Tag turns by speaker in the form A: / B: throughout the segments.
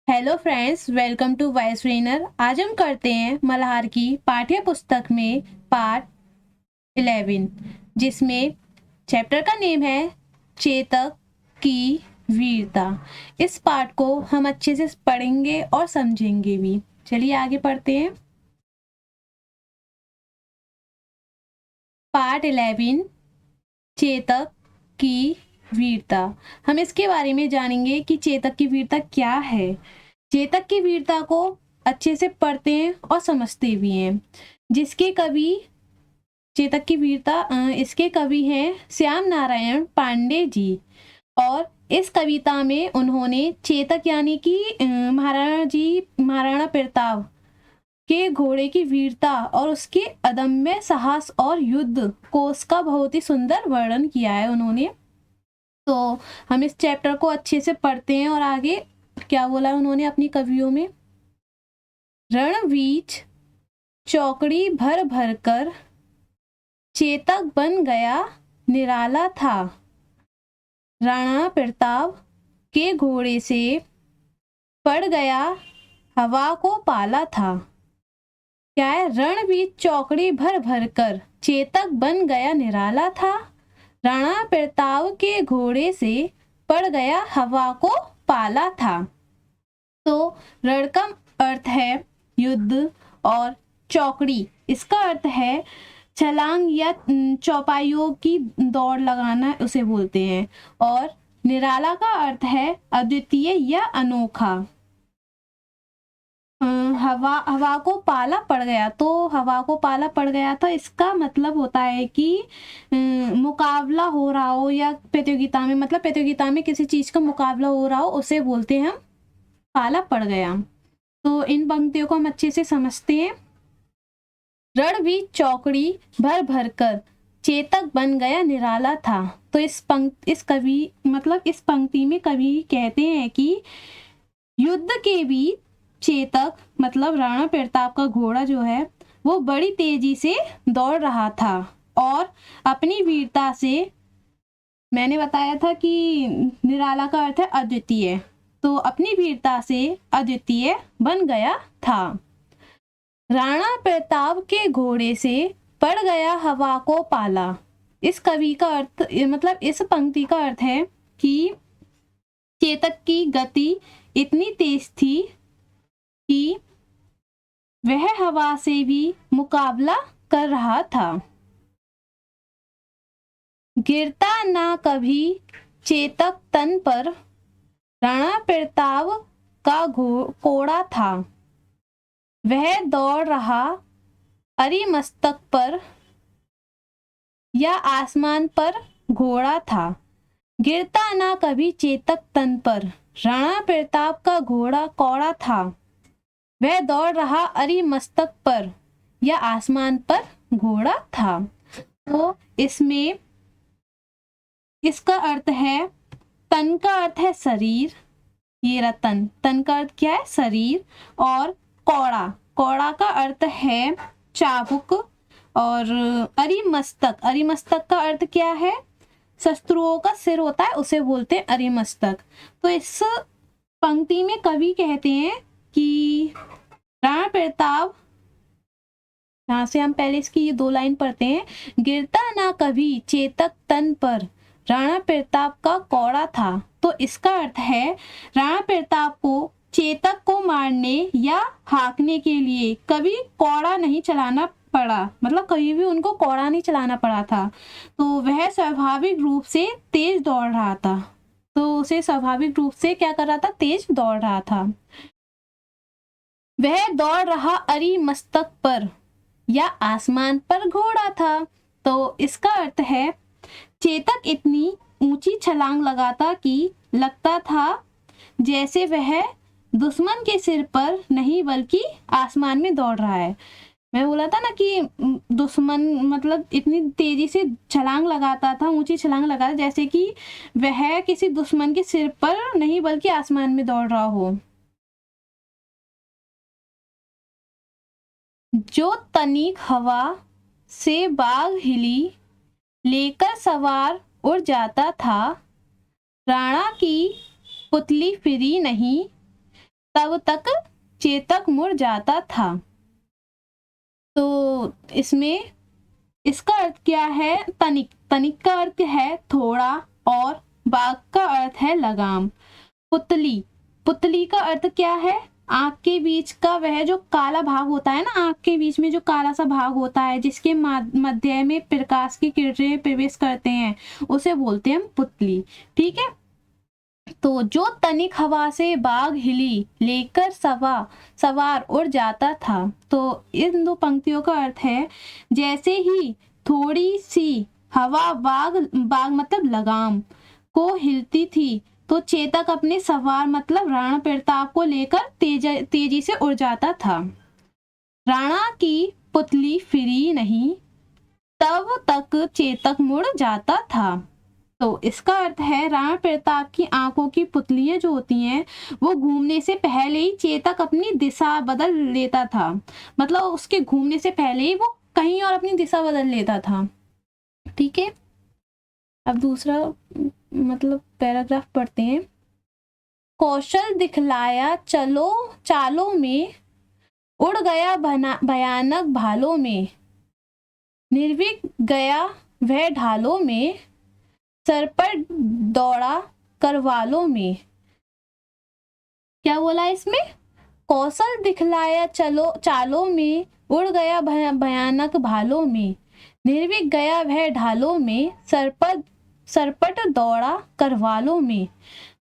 A: Hello friends, welcome to voice trainer. आज हम करते हैं मल्हार की पाठ्य पुस्तक में पार्ट 11, जिसमें चैप्टर का नेम है चेतक की वीरता। इस पार्ट को हम अच्छे से पढ़ेंगे और समझेंगे भी। चलिए आगे पढ़ते हैं। पार्ट 11, चेतक की वीरता। हम इसके बारे में जानेंगे कि चेतक की वीरता क्या है। चेतक की वीरता को अच्छे से पढ़ते हैं और समझते भी हैं। जिसके कवि चेतक की वीरता इसके कवि हैं श्याम नारायण पांडे जी। और इस कविता में उन्होंने चेतक यानी कि महाराणा प्रताप के घोड़े की वीरता और उसके अदम्य साहस और युद्ध कोश का बहुत ही सुंदर वर्णन किया है उन्होंने। तो हम इस चैप्टर को अच्छे से पढ़ते हैं और आगे क्या बोला उन्होंने अपनी कवियों में। रणवीच चौकड़ी भर भर कर चेतक बन गया निराला था। राणा प्रताप के घोड़े से पड़ गया हवा को पाला था। क्या है? रणवीर चौकड़ी भर भर कर चेतक बन गया निराला था। राणा प्रताप के घोड़े से पड़ गया हवा को पाला था। तो रण का अर्थ है युद्ध और चौकड़ी इसका अर्थ है छलांग या चौपाइयों की दौड़ लगाना, उसे बोलते हैं। और निराला का अर्थ है अद्वितीय या अनोखा। हवा को पाला पड़ गया, तो हवा को पाला पड़ गया था इसका मतलब होता है कि मुकाबला हो रहा हो या प्रतियोगिता में, मतलब प्रतियोगिता में किसी चीज का मुकाबला हो रहा हो, उसे बोलते हैं हम पाला पड़ गया। तो इन पंक्तियों को हम अच्छे से समझते हैं। रणवीर चौकड़ी भर भर कर चेतक बन गया निराला था। तो इस पंक्ति में कवि कहते हैं कि युद्ध के बीच चेतक मतलब राणा प्रताप का घोड़ा जो है वो बड़ी तेजी से दौड़ रहा था और अपनी वीरता से, मैंने बताया था कि निराला का अर्थ है अद्वितीय, तो अपनी वीरता से अद्वितीय बन गया था। राणा प्रताप के घोड़े से पड़ गया हवा को पाला। इस कवि का अर्थ मतलब इस पंक्ति का अर्थ है कि चेतक की गति इतनी तेज थी कि वह हवा से भी मुकाबला कर रहा था। गिरता ना कभी चेतक तन पर राणा प्रताप का कोड़ा था। वह दौड़ रहा अरिमस्तक पर या आसमान पर घोड़ा था। गिरता ना कभी चेतक तन पर राणा प्रताप का घोड़ा कौड़ा था। वह दौड़ रहा अरिमस्तक पर या आसमान पर घोड़ा था। तो इसमें इसका अर्थ है, तन का अर्थ है शरीर, ये रहा तन का अर्थ क्या है? शरीर। और कौड़ा का अर्थ है चाबुक। और अरिमस्तक का अर्थ क्या है? शत्रुओं का सिर होता है, उसे बोलते हैं अरिमस्तक। तो इस पंक्ति में कवि कहते हैं कि राणा प्रताप, यहाँ से हम पहले इसकी ये 2 लाइन पढ़ते हैं। गिरता ना कभी चेतक तन पर राणा प्रताप का कौड़ा था। तो इसका अर्थ है राणा प्रताप को चेतक को मारने या हाँकने के लिए कभी कौड़ा नहीं चलाना पड़ा, मतलब कभी भी उनको कौड़ा नहीं चलाना पड़ा था। तो वह स्वाभाविक रूप से तेज दौड़ रहा था। तो उसे स्वाभाविक रूप से क्या कर रहा था? तेज दौड़ रहा था। वह दौड़ रहा अरिमस्तक पर या आसमान पर घोड़ा था। तो इसका अर्थ है चेतक इतनी ऊंची छलांग लगाता कि लगता था जैसे वह दुश्मन के सिर पर नहीं बल्कि आसमान में दौड़ रहा है। मैं बोला था ना कि दुश्मन मतलब इतनी तेजी से छलांग लगाता था, ऊंची छलांग लगाता जैसे कि वह किसी दुश्मन के सिर पर नहीं बल्कि आसमान में दौड़ रहा हो। जो तनिक हवा से बाग हिली लेकर सवार उड़ जाता था। राणा की पुतली फिरी नहीं, तब तक चेतक मुड़ जाता था। तो इसमें इसका अर्थ क्या है? तनिक, तनिक का अर्थ है थोड़ा, और बाग का अर्थ है लगाम। पुतली, पुतली का अर्थ क्या है? आंख के बीच का वह जो काला भाग होता है ना, आंख के बीच में जो काला सा भाग होता है जिसके मध्य में प्रकाश की किरणें प्रवेश करते हैं, उसे बोलते हैं पुतली। ठीक है। तो जो तनिक हवा से बाग हिली, लेकर सवार उड़ जाता था। तो इन दो पंक्तियों का अर्थ है, जैसे ही थोड़ी सी हवा बाग बाग मतलब लगाम को हिलती थी, तो चेतक अपने सवार मतलब राणा प्रताप को लेकर तेजी से उड़ जाता था। राणा की पुतली फिरी नहीं, तब तक चेतक मुड़ जाता था। तो इसका अर्थ है, राणा प्रताप की आंखों की पुतलियां जो होती हैं, वो घूमने से पहले ही चेतक अपनी दिशा बदल लेता था। मतलब उसके घूमने से पहले ही वो कहीं और अपनी दिशा बदल लेता था। ठीक है। अब दूसरा मतलब पैराग्राफ पढ़ते हैं। कौशल दिखलाया चलो चालों में, उड़ गया भयानक भालों में, निर्भीक गया वह ढालों में, सर पर दौड़ा करवालों में। क्या बोला इसमें? कौशल दिखलाया चलो चालों में, उड़ गया भयानक भालों में, निर्भीक गया वह ढालों में, सरपट दौड़ा करवालों में।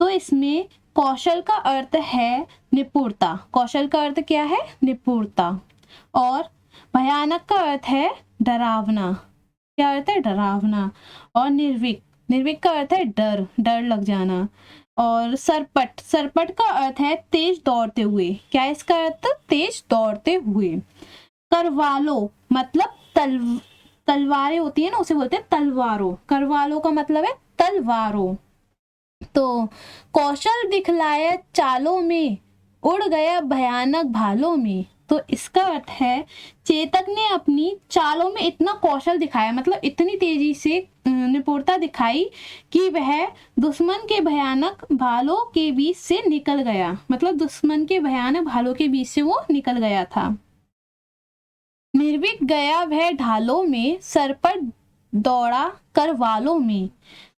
A: तो इसमें कौशल का अर्थ है निपुणता। कौशल का अर्थ क्या है? निपुणता। और भयानक का अर्थ है डरावना। क्या अर्थ है? डरावना। और निर्भीक, निर्भीक का अर्थ है डर, डर लग जाना। और सरपट, सरपट का अर्थ है तेज दौड़ते हुए। क्या इसका अर्थ? तेज दौड़ते हुए। करवालो मतलब तलवारें होती है ना, उसे बोलते हैं तलवारों। करवालो का मतलब है तलवारों। तो कौशल दिखलाया चालों में, उड़ गया भयानक भालों में। तो इसका अर्थ है, चेतक ने अपनी चालों में इतना कौशल दिखाया, मतलब इतनी तेजी से निपुणता दिखाई कि वह दुश्मन के भयानक भालों के बीच से निकल गया। मतलब दुश्मन के भयानक भालों के बीच से वो निकल गया था। निर्भीक गया वह ढालों में, सर पर दौड़ा करवालों में।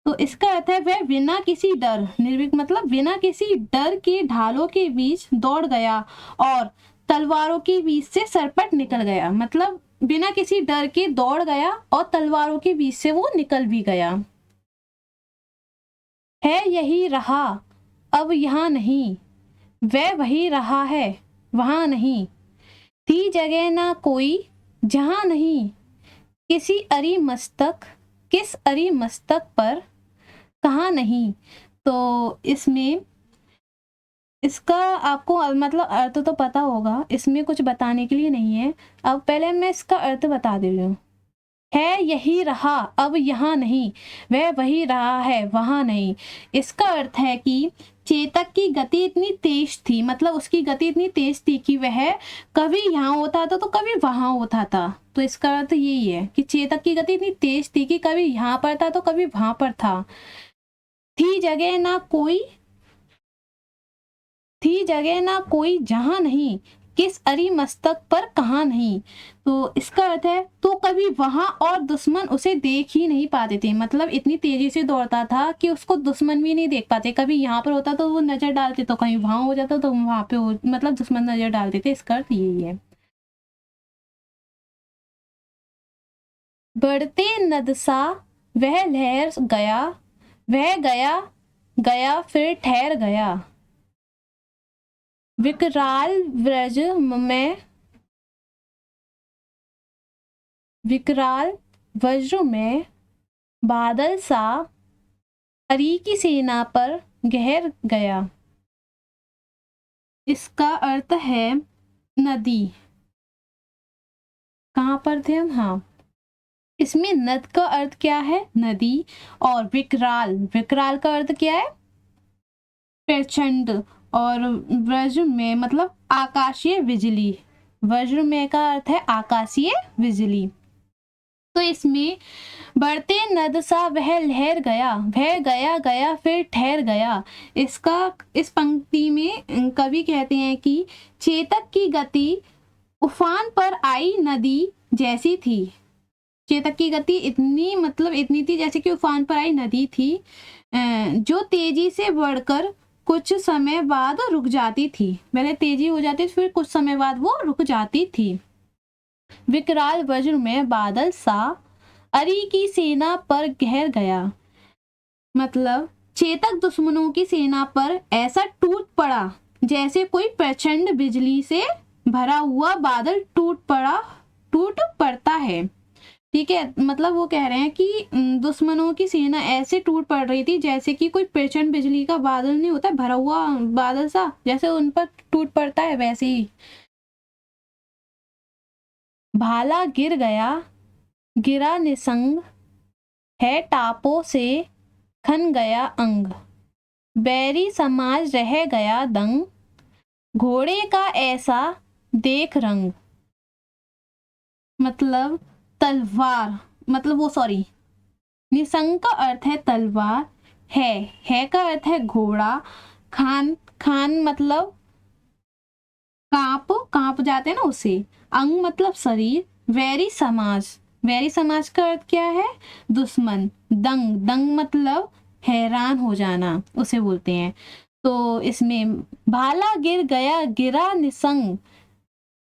A: तो इसका अर्थ है, वह बिना किसी डर, निर्भीक मतलब बिना किसी डर के ढालों के बीच दौड़ गया और तलवारों के बीच से सरपट निकल गया। मतलब बिना किसी डर के दौड़ गया और तलवारों के बीच से वो निकल भी गया। है यही रहा अब यहाँ नहीं, वह वही रहा है वहां नहीं, थी जगह ना कोई जहां नहीं, किसी अरी मस्तक किस अरी मस्तक पर कहा नहीं। तो इसमें इसका आपको मतलब अर्थ तो पता होगा, इसमें कुछ बताने के लिए नहीं है। अब पहले मैं इसका अर्थ बता दे रही हूँ। है यही रहा अब यहाँ नहीं, वह वही रहा है वहां नहीं। इसका अर्थ है कि चेतक की गति इतनी तेज थी, मतलब उसकी गति इतनी तेज थी कि वह कभी यहाँ होता था तो कभी वहां होता था। तो इसका अर्थ यही है कि चेतक की गति इतनी तेज थी कि कभी यहाँ पर था तो कभी वहां पर था। थी जगह ना कोई, थी जगह ना कोई जहां नहीं, किस अरी मस्तक पर कहा नहीं। तो इसका अर्थ है, तो कभी वहां और दुश्मन उसे देख ही नहीं पाते थे। मतलब इतनी तेजी से दौड़ता था कि उसको दुश्मन भी नहीं देख पाते। कभी यहाँ पर होता तो वो नजर डालते, तो कहीं वहां हो जाता तो वहां पे मतलब दुश्मन नजर डालते थे। इसका अर्थ यही है। बढ़ते नदसा वह लहर गया, वह गया गया फिर ठहर गया, विकराल व्रज में, विकराल वज्र में बादल सा, हरि की सेना पर गहर गया। इसका अर्थ है नदी। कहाँ पर थे हम? हाँ, इसमें नद का अर्थ क्या है? नदी। और विकराल, विकराल का अर्थ क्या है? प्रचंड। और वज्र में मतलब आकाशीय बिजली। वज्र में का अर्थ है आकाशीय बिजली। तो इसमें बढ़ते नद सा वह लहर गया, वह गया गया फिर ठहर गया। इस पंक्ति में कवि कहते हैं कि चेतक की गति उफान पर आई नदी जैसी थी। चेतक की गति इतनी थी जैसे कि उफान पर आई नदी थी, जो तेजी से बढ़कर कुछ समय बाद रुक जाती थी। पहले तेजी हो जाती फिर कुछ समय बाद वो रुक जाती थी। विकराल वज्र में बादल सा अरी की सेना पर गहर गया। मतलब चेतक दुश्मनों की सेना पर ऐसा टूट पड़ा जैसे कोई प्रचंड बिजली से भरा हुआ बादल टूट पड़ता है। ठीक है, मतलब वो कह रहे हैं कि दुश्मनों की सेना ऐसे टूट पड़ रही थी जैसे कि कोई प्रचंड बिजली का बादल नहीं होता, भरा हुआ बादल सा जैसे उन पर टूट पड़ता है, वैसे ही। भाला गिर गया, गिरा निसंग, है टापों से खन गया अंग। बैरी समाज रह गया दंग, घोड़े का ऐसा देख रंग। मतलब तलवार, मतलब वो सॉरी, निसंग का अर्थ है तलवार, है का अर्थ है घोड़ा, खान मतलब कांप जाते हैं ना उसे, अंग मतलब शरीर, वैरी समाज का अर्थ क्या है? दुश्मन। दंग मतलब हैरान हो जाना, उसे बोलते हैं। तो इसमें भाला गिर गया, गिरा निसंग,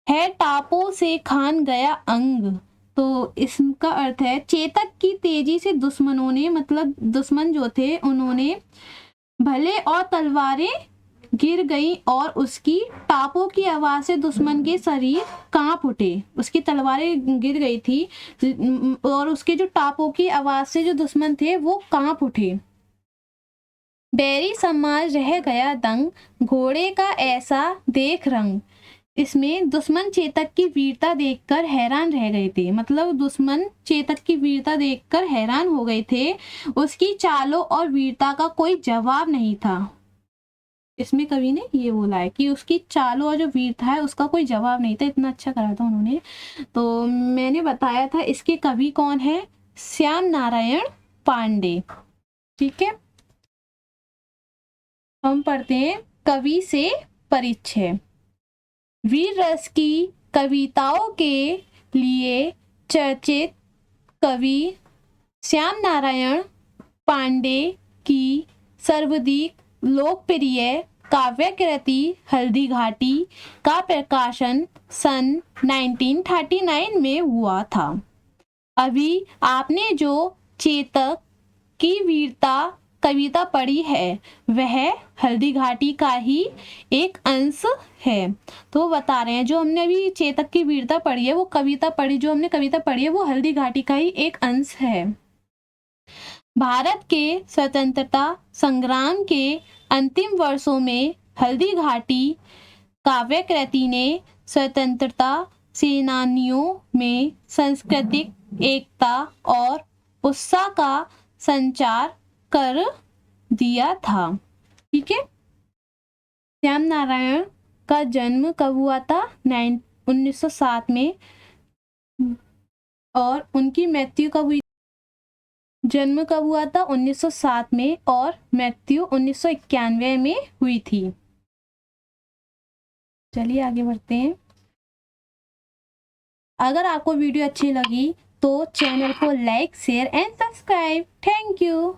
A: है टापों से खान गया अंग। तो इसका अर्थ है चेतक की तेजी से दुश्मनों ने, मतलब दुश्मन जो थे उन्होंने भले और तलवारें गिर गई और उसकी टापों की आवाज से दुश्मन के शरीर कांप उठे। उसकी तलवारें गिर गई थी और उसके जो टापों की आवाज से जो दुश्मन थे वो कांप उठे। बैरी समाज रह गया दंग, घोड़े का ऐसा देख रंग। इसमें दुश्मन चेतक की वीरता देखकर हैरान रह गए थे। मतलब दुश्मन चेतक की वीरता देखकर हैरान हो गए थे, उसकी चालों और वीरता का कोई जवाब नहीं था। इसमें कवि ने ये बोला है कि उसकी चालों और जो वीरता है उसका कोई जवाब नहीं था, इतना अच्छा करा था उन्होंने। तो मैंने बताया था इसके कवि कौन है, श्याम नारायण पांडे। ठीक है, हम पढ़ते हैं कवि से परिचय। वीर रस की कविताओं के लिए चर्चित कवि श्याम नारायण पांडे की सर्वाधिक लोकप्रिय काव्य कृति हल्दी घाटी का प्रकाशन सन 1939 में हुआ था। अभी आपने जो चेतक की वीरता कविता पढ़ी है वह हल्दी घाटी का ही एक अंश है। तो बता रहे हैं जो हमने अभी चेतक की वीरता पढ़ी है, वो कविता पढ़ी, जो हमने कविता पढ़ी है वो हल्दी घाटी का ही एक अंश है। भारत के स्वतंत्रता संग्राम के अंतिम वर्षों में हल्दी घाटी काव्य कृति ने स्वतंत्रता सेनानियों में सांस्कृतिक एकता और उत्साह का संचार कर दिया था। ठीक है, श्याम नारायण का जन्म कब हुआ था? 1907 में। और उनकी मृत्यु कब हुई? जन्म कब हुआ था? 1907 में और मृत्यु 1991 में हुई थी। चलिए आगे बढ़ते हैं। अगर आपको वीडियो अच्छी लगी तो चैनल को like, share and subscribe. Thank you.